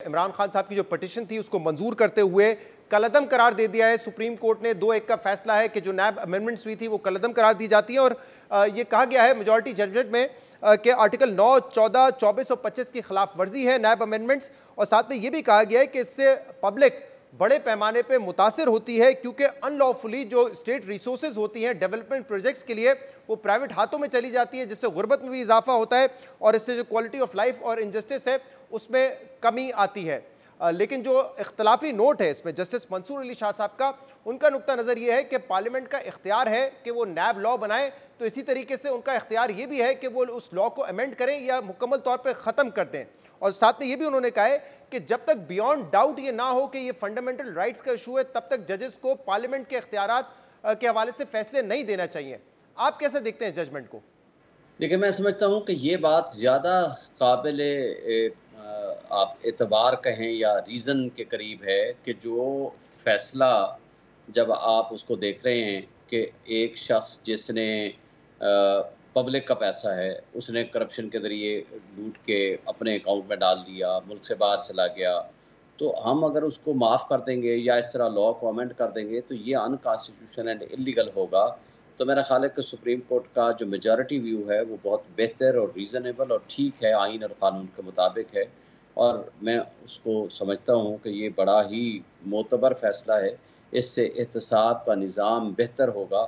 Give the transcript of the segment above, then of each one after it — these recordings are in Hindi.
इमरान खान साहब की जो पिटीशन थी उसको मंजूर करते हुए कलअदम करार दे दिया है सुप्रीम कोर्ट ने। 2-1 का फैसला है कि जो नैब अमेंडमेंट्स हुई थी वो कलअदम करार दी जाती है। और ये कहा गया है मेजॉरिटी जजमेंट में कि आर्टिकल 9, 14, 24 और 25 की खिलाफ वर्जी है नैब अमेंडमेंट्स। और साथ में ये भी कहा गया है कि इससे पब्लिक बड़े पैमाने पे मुतासिर होती है, क्योंकि अनलॉफुली जो स्टेट रिसोर्सेज होती हैं डेवलपमेंट प्रोजेक्ट्स के लिए वो प्राइवेट हाथों में चली जाती है, जिससे गुर्बत में भी इजाफा होता है और इससे जो क्वालिटी ऑफ लाइफ और इनजस्टिस है उसमें कमी आती है। लेकिन जो इख्तलाफी नोट है इसमें जस्टिस मंसूर अली शाह साहब का, उनका नुक्ता नज़र ये है कि पार्लियामेंट का इख्तियार है कि वो नैब लॉ बनाए, तो इसी तरीके से उनका इख्तियार ये भी है कि वो उस लॉ को अमेंड करें या मुकम्मल तौर पर ख़त्म कर दें। और साथ में ये भी उन्होंने कहा है कि जब तक बियॉन्ड डाउट ये ना हो कि ये फंडामेंटल राइट्स का इशू है, तब तक जजेस को पार्लियामेंट के इख्तियारात के हवाले से फैसले नहीं देना चाहिए। आप कैसे देखते हैं इस जजमेंट को? देखिए, मैं समझता हूँ कि ये बात ज़्यादा काबिल आप एतबार कहें या रीज़न के करीब है कि जो फ़ैसला जब आप उसको देख रहे हैं कि एक शख्स जिसने पब्लिक का पैसा है, उसने करप्शन के ज़रिए लूट के अपने अकाउंट में डाल दिया, मुल्क से बाहर चला गया, तो हम अगर उसको माफ़ कर देंगे या इस तरह लॉ को अमेंड कर देंगे तो ये अनकॉन्स्टिट्यूशनल एंड इल्लीगल होगा। तो मेरा ख़्याल है कि सुप्रीम कोर्ट का जो मेजॉरिटी व्यू है वो बहुत बेहतर और रीज़नेबल और ठीक है, आइन और क़ानून के मुताबिक है, और मैं उसको समझता हूँ कि ये बड़ा ही मोतबर फ़ैसला है। इससे एहतसाब का निज़ाम बेहतर होगा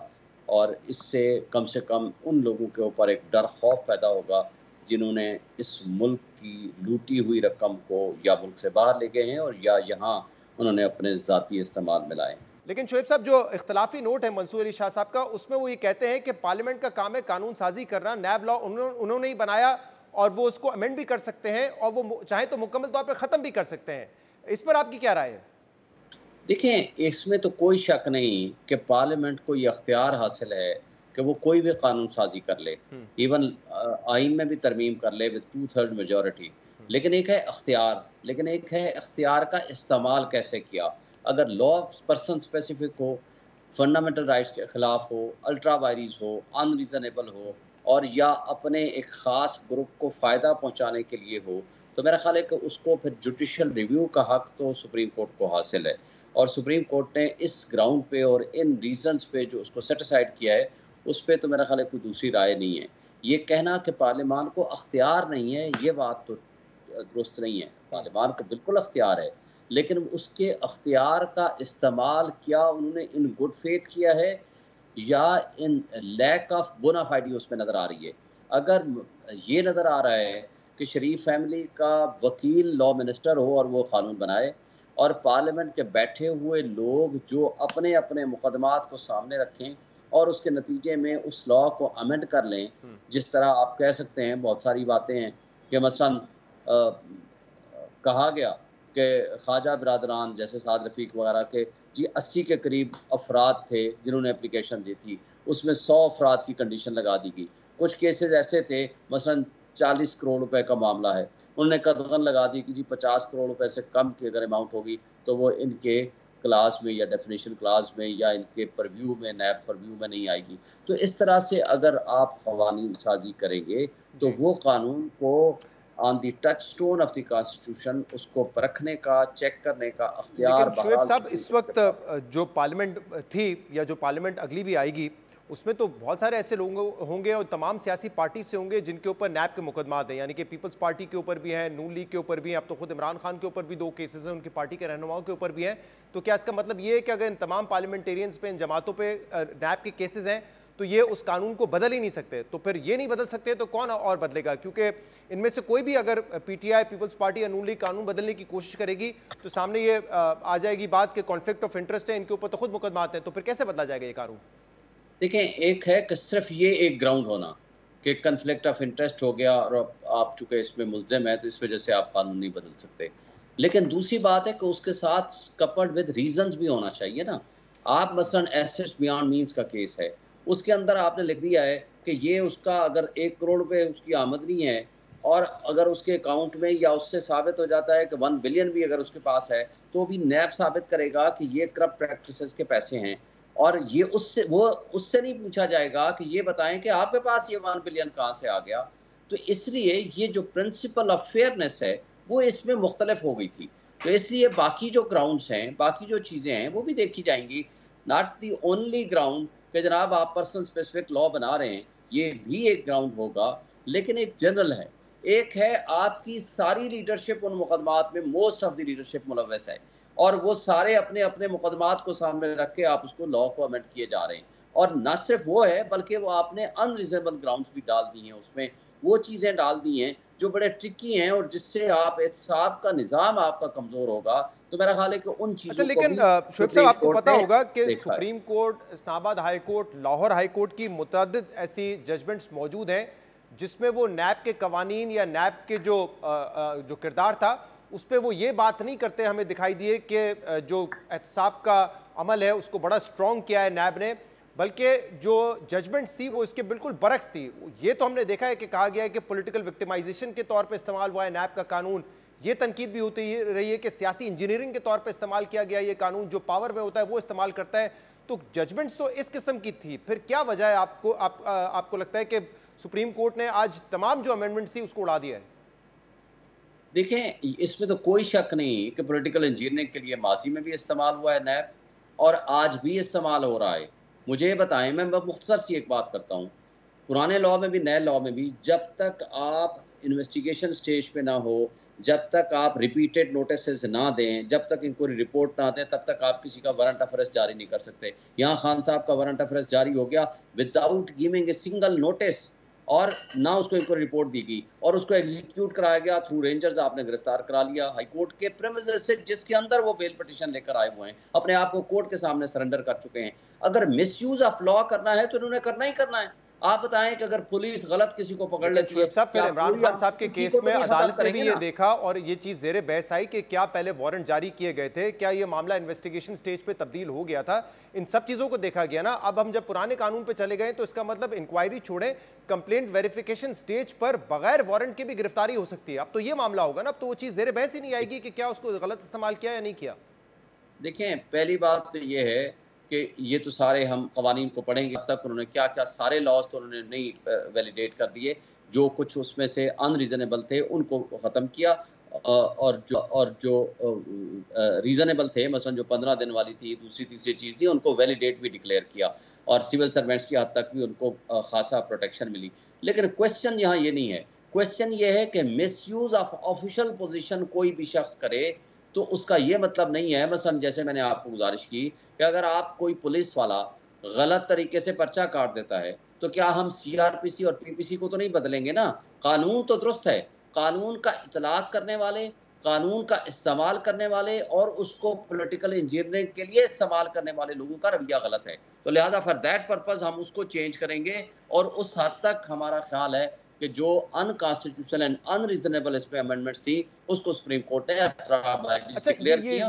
और इससे कम से कम उन लोगों के ऊपर एक डर खौफ पैदा होगा जिन्होंने इस मुल्क की लूटी हुई रकम को या मुल्क से बाहर ले गए हैं और या यहाँ उन्होंने अपने ज़ाती इस्तेमाल में लाए। लेकिन शोएब साहब, जो इख्तलाफी नोट है मंसूर अली शाह साहब का, उसमें वो ये कहते हैं कि पार्लियामेंट का काम है कानून साजी करना, नैब लॉ उन्होंने ही बनाया और वो उसको अमेंड भी कर सकते हैं और वो चाहे तो मुकम्मल तौर पर ख़त्म भी कर सकते हैं। इस पर आपकी क्या राय है? देखें, इसमें तो कोई शक नहीं कि पार्लियामेंट को ये अख्तियार हासिल है कि वो कोई भी कानून साजी कर ले, इवन आइन में भी तरमीम कर ले विद 2/3 मेजॉरिटी। लेकिन एक है अख्तियार, लेकिन एक है अख्तियार का इस्तेमाल कैसे किया। अगर लॉ पर्सन स्पेसिफिक हो, फंडामेंटल राइट्स के ख़िलाफ़ हो, अल्ट्रा वायरीज़ हो, अनरीज़नेबल हो और या अपने एक ख़ास ग्रुप को फ़ायदा पहुँचाने के लिए हो, तो मेरा ख़्याल है कि उसको फिर जुडिशल रिव्यू का हक़ तो सुप्रीम कोर्ट को हासिल है। और सुप्रीम कोर्ट ने इस ग्राउंड पे और इन रीज़न्स पे जो उसको सेटिसाइड किया है, उस पे तो मेरा ख़्याल है कोई दूसरी राय नहीं है। ये कहना कि पार्लियामान को अख्तियार नहीं है, ये बात तो दुरुस्त नहीं है। पार्लियामान को बिल्कुल अख्तियार है, लेकिन उसके अख्तियार का इस्तेमाल क्या उन्होंने इन गुड फेथ किया है या इन लैक ऑफ बोनाफाइडी उसमें नज़र आ रही है। अगर ये नज़र आ रहा है कि शरीफ फैमिली का वकील लॉ मिनिस्टर हो और वो कानून बनाए और पार्लियामेंट के बैठे हुए लोग जो अपने अपने मुकदमात को सामने रखें और उसके नतीजे में उस लॉ को अमेंड कर लें, जिस तरह आप कह सकते हैं बहुत सारी बातें हैं कि मसलन कहा गया कि ख्वाजा बिरादरान जैसे साद रफ़ीक वगैरह के जी 80 के करीब अफराद थे जिन्होंने एप्लीकेशन दी थी, उसमें 100 अफराद की कंडीशन लगा दी गई। कुछ केसेस ऐसे थे, मसलन 40 करोड़ रुपए का मामला है, उन्होंने कदगन लगा दी कि जी 50 करोड़ रुपए से कम की अगर अमाउंट होगी तो वो इनके क्लास में या डेफिनेशन क्लास में या इनके परव्यू में, नैब परव्यू में नहीं आएगी। तो इस तरह से अगर आप क़वानीन साजी करेंगे तो वो कानून को on the touch stone of the constitution उसको परखने का, चेक करने का अख्तियार लेकिन शोएब साहब, इस वक्त जो पार्लियामेंट थी या जो पार्लियामेंट अगली भी आएगी, उसमें तो बहुत सारे ऐसे लोग होंगे और तमाम सियासी पार्टी से होंगे जिनके ऊपर नैब के मुकदमात हैं, यानी कि पीपल्स पार्टी के ऊपर भी हैं, नून लीग के ऊपर भी हैं, अब तो खुद इमरान खान के ऊपर भी 2 केसेस हैं, उनकी पार्टी के रहनुमाओं के ऊपर भी हैं। तो क्या इसका मतलब ये है कि अगर इन तमाम पार्लियामेंटेरियंस पे, इन जमातों पे नैब के केसेस हैं तो ये उस कानून को बदल ही नहीं सकते? तो फिर ये नहीं बदल सकते तो कौन और बदलेगा? क्योंकि इनमें से कोई भी अगर पीटीआई, पीपल्स पार्टी या नून लीग कानून बदलने की कोशिश करेगी तो सामने ये आ जाएगी बात कि कॉन्फ्लिक्ट ऑफ इंटरेस्ट है, इनके ऊपर तो खुद मुकदमात हैं, तो फिर कैसे बदला जाएगा ये कानून? देखें, एक है कि सिर्फ ये एक ग्राउंड होना कि कन्फ्लिक्ट ऑफ इंटरेस्ट हो गया और आप चूँकि इसमें मुल्ज़िम है तो इस वजह से आप कानून नहीं बदल सकते। लेकिन दूसरी बात है कि उसके साथ कपल्ड विद रीजंस भी होना चाहिए ना। आप मसलन एसेट्स बियॉन्ड मीन्स का केस है, उसके अंदर आपने लिख दिया है कि ये उसका अगर 1 करोड़ रुपए उसकी आमदनी है और अगर उसके अकाउंट में या उससे साबित हो जाता है कि 1 बिलियन भी अगर उसके पास है, तो भी नैब साबित करेगा कि ये करप्ट प्रैक्टिसेस के पैसे हैं और ये उससे नहीं पूछा जाएगा कि ये बताएं कि आपके पास ये 1 बिलियन कहाँ से आ गया। तो इसलिए ये जो प्रिंसिपल ऑफ फेयरनेस है वो इसमें मुख्तलिफ हो गई थी। तो इसलिए बाकी जो ग्राउंड्स हैं, बाकी जो चीज़ें हैं, वो भी देखी जाएँगी। नॉट द ओनली ग्राउंड कि जनाब आप पर्सन स्पेसिफिक लॉ बना रहे हैं, ये भी एक ग्राउंड होगा, लेकिन एक जनरल है। एक है आपकी सारी लीडरशिप उन मुकदमात में, मोस्ट ऑफ द लीडरशिप मुलव्वस है और वो सारे अपने-अपने मुकदमात को सामने रख के आप उसको लॉ को अमेंड किए जा रहे हैं। और ना सिर्फ वो है, बल्कि वो आपने अनरीज़नेबल ग्राउंड्स भी डाल दी हैं उसमें, वो चीज़ें डाल दी हैं जो बड़े ट्रिकी हैं और जिससे आप एहतसाब का निज़ाम आपका कमज़ोर होगा। तो मेरा ख़्याल है कि उन अच्छा, चीज़ों को लेकिन भी शोएब साहब सुप्रीम आपको कोर्ट पता ने होगा कि देखा है। Supreme court, Islamabad high court, Lahore high court की मुतअद्दिद ऐसी जजमेंट्स मौजूद हैं जिसमें वो नैब के कवानीन या नैब के जो किरदार था उस पर वो ये बात नहीं करते हमें दिखाई दिए कि जो एहतसाब का अमल है उसको बड़ा स्ट्रॉन्ग किया है नैब ने, बल्कि जो जजमेंट्स थी वो इसके बिल्कुल बरक्स थी। ये तो हमने देखा है कि कहा गया है कि पॉलिटिकल विक्टिमाइजेशन के तौर पे इस्तेमाल हुआ है नैब का कानून। ये तनकीद भी होती रही है कि सियासी इंजीनियरिंग के तौर पे इस्तेमाल किया गया ये कानून, जो पावर में होता है वो इस्तेमाल करता है। तो जजमेंट्स तो इस किस्म की थी, फिर क्या वजह है आपको लगता है कि सुप्रीम कोर्ट ने आज तमाम जो अमेंडमेंट्स थी उसको उड़ा दिया है? देखें, इसमें तो कोई शक नहीं कि पॉलिटिकल इंजीनियरिंग के लिए माजी में भी इस्तेमाल हुआ है नैब और आज भी इस्तेमाल हो रहा है। मुझे ये बताएं, मैं मुख्तसर सी एक बात करता हूँ, पुराने लॉ में भी नए लॉ में भी जब तक आप इन्वेस्टिगेशन स्टेज पे ना हो, जब तक आप रिपीटेड नोटिस ना दें, जब तक इंक्वायरी रिपोर्ट ना दें, तब तक आप किसी का वारंट ऑफ अरेस्ट जारी नहीं कर सकते। यहाँ खान साहब का वारंट ऑफ अरेस्ट जारी हो गया without giving a single notice और ना उसको इंक्वायरी रिपोर्ट दी गई और उसको एग्जीक्यूट कराया गया थ्रू रेंजर्स, आपने गिरफ्तार करा लिया हाईकोर्ट के प्रेमिसेस से जिसके अंदर वो बेल पिटीशन लेकर आए हुए हैं, अपने आप को कोर्ट के सामने सरेंडर कर चुके हैं। अगर मिसयूज ऑफ लॉ करना है तो इन्होंने करना ही करना है। आप बताएं कि अगर पुलिस गलत किसी को पकड़ लेती है, शुएब साहब, फिर इमरान खान साहब के केस में अदालत ने भी ये ना? देखा और ये चीज ज़ेरे बहस आई कि क्या पहले वारंट जारी किए गए थे, क्या ये मामला इन्वेस्टिगेशन स्टेज पे तब्दील हो गया था, इन सब चीजों को देखा गया ना। अब हम जब पुराने कानून पे चले गए तो इसका मतलब इंक्वायरी छोड़े, कंप्लेंट वेरिफिकेशन स्टेज पर बगैर वारंट के भी गिरफ्तारी हो सकती है। अब तो ये मामला होगा ना, अब तो वो चीज ज़ेरे बहस ही नहीं आएगी कि क्या उसको गलत इस्तेमाल किया या नहीं किया। देखें, पहली बात तो ये है कि ये तो सारे हम कवानीन को पढ़ेंगे, अब तक उन्होंने क्या-क्या सारे लॉज़ तो उन्होंने नहीं वैलिडेट कर दिए। जो कुछ उसमें से अनरीज़नेबल थे उनको ख़त्म किया और जो रीज़नेबल थे, मसलन जो 15 दिन वाली थी, दूसरी तीसरी चीज़ थी, उनको वैलिडेट भी डिक्लेयर किया और सिविल सर्वेंट्स की हद तक भी उनको ख़ासा प्रोटेक्शन मिली। लेकिन क्वेश्चन यहाँ ये नहीं है, क्वेश्चन ये है कि मिसयूज़ ऑफ ऑफ़िशियल पोज़ीशन कोई भी शख्स करे तो उसका ये मतलब नहीं है, मसलन जैसे मैंने आपको गुज़ारिश की कि अगर आप कोई पुलिस वाला गलत तरीके से पर्चा काट देता है, तो क्या हम सीआरपीसी और पीपीसी को तो नहीं बदलेंगे ना? कानून तो दुरुस्त है, कानून का इतलाक़ करने वाले, कानून का इस्तेमाल करने वाले और उसको पॉलिटिकल इंजीनियरिंग के लिए इस्तेमाल करने वाले लोगों का रवैया गलत है। तो लिहाज़ा फॉर दैट पर्पज़ हम उसको चेंज करेंगे और उस हद तक हमारा ख़्याल है कि जो अनकॉन्स्टिट्यूशनल एंड अनरीज़नेबल इसमें अमेंडमेंट्स थी, उसको सुप्रीम कोर्ट ने अच्छा, डिक्लेयर ये किया।